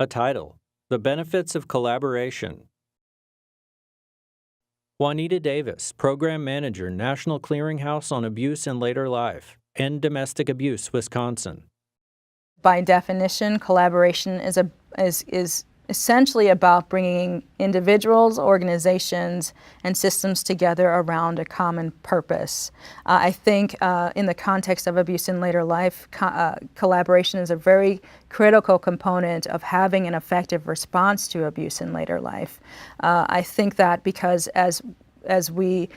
A title: The Benefits of Collaboration. Juanita Davis, Program Manager, National Clearinghouse on Abuse in Later Life, End Domestic Abuse, Wisconsin. By definition, collaboration is essentially about bringing individuals, organizations, and systems together around a common purpose. I think in the context of abuse in later life, collaboration is a very critical component of having an effective response to abuse in later life. I think that because as we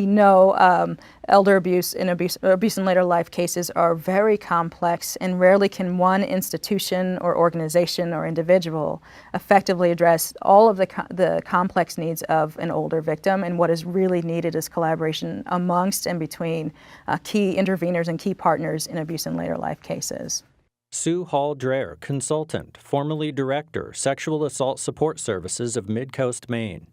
know, elder abuse in later life cases are very complex, and rarely can one institution or organization or individual effectively address all of the complex needs of an older victim. And what is really needed is collaboration amongst and between key interveners and key partners in abuse in later life cases. Sue Hall Dreher, Consultant, formerly Director, Sexual Assault Support Services of Mid-Coast, Maine.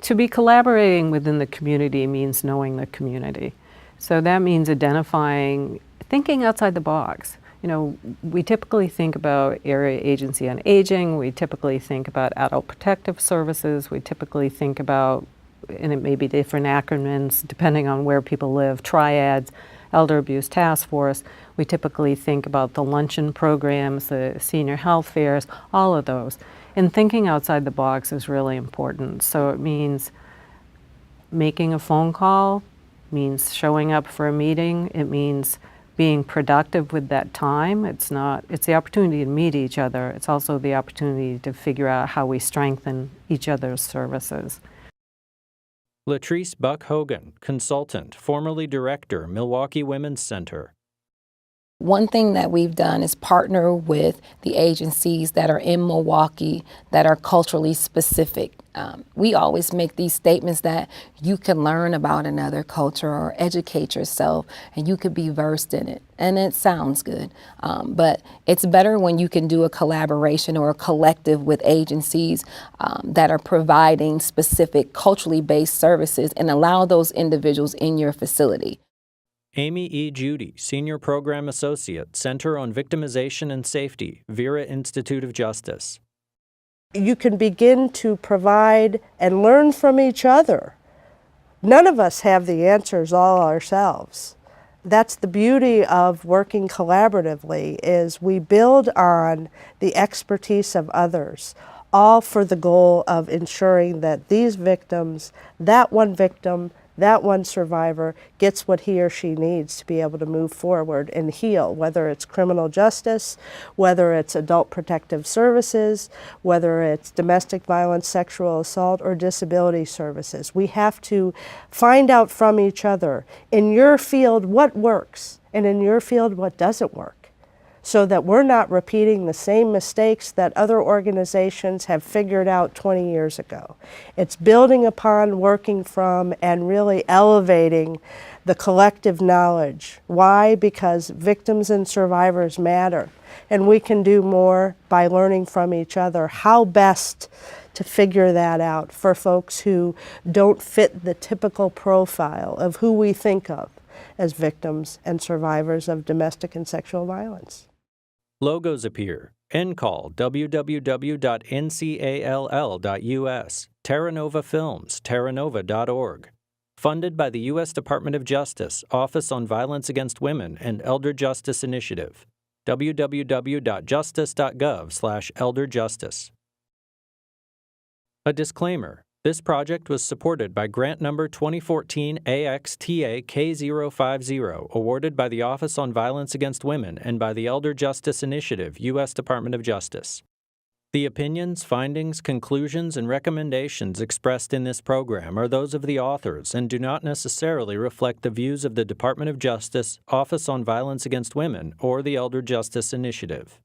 To be collaborating within the community means knowing the community. So that means identifying, thinking outside the box. You know, we typically think about Area Agency on Aging, we typically think about Adult Protective Services, we typically think about, and it may be different acronyms depending on where people live, triads, Elder Abuse Task Force. We typically think about the luncheon programs, the senior health fairs, all of those. And thinking outside the box is really important. So it means making a phone call, means showing up for a meeting, it means being productive with that time. It's the opportunity to meet each other. It's also the opportunity to figure out how we strengthen each other's services. LaTrice Hogan, Consultant, formerly Director, Milwaukee Women's Center. One thing that we've done is partner with the agencies that are in Milwaukee that are culturally specific. We always make these statements that you can learn about another culture or educate yourself and you could be versed in it. And it sounds good, but it's better when you can do a collaboration or a collective with agencies that are providing specific culturally based services and allow those individuals in your facility. Amy Judy, Senior Program Associate, Center on Victimization and Safety, Vera Institute of Justice. You can begin to provide and learn from each other. None of us have the answers all ourselves. That's the beauty of working collaboratively, is we build on the expertise of others, all for the goal of ensuring that these victims, that one survivor gets what he or she needs to be able to move forward and heal, whether it's criminal justice, whether it's adult protective services, whether it's domestic violence, sexual assault, or disability services. We have to find out from each other, in your field, what works, and in your field, what doesn't work, so that we're not repeating the same mistakes that other organizations have figured out 20 years ago. It's building upon, working from, and really elevating the collective knowledge. Why? Because victims and survivors matter, and we can do more by learning from each other how best to figure that out for folks who don't fit the typical profile of who we think of as victims and survivors of domestic and sexual violence. Logos appear. NCALL, www.ncall.us. Terra Nova Films, terranova.org. Funded by the U.S. Department of Justice, Office on Violence Against Women and Elder Justice Initiative. www.justice.gov/elderjustice. A disclaimer. This project was supported by grant number 2014 AXTA K050, awarded by the Office on Violence Against Women and by the Elder Justice Initiative, U.S. Department of Justice. The opinions, findings, conclusions, and recommendations expressed in this program are those of the authors and do not necessarily reflect the views of the Department of Justice, Office on Violence Against Women, or the Elder Justice Initiative.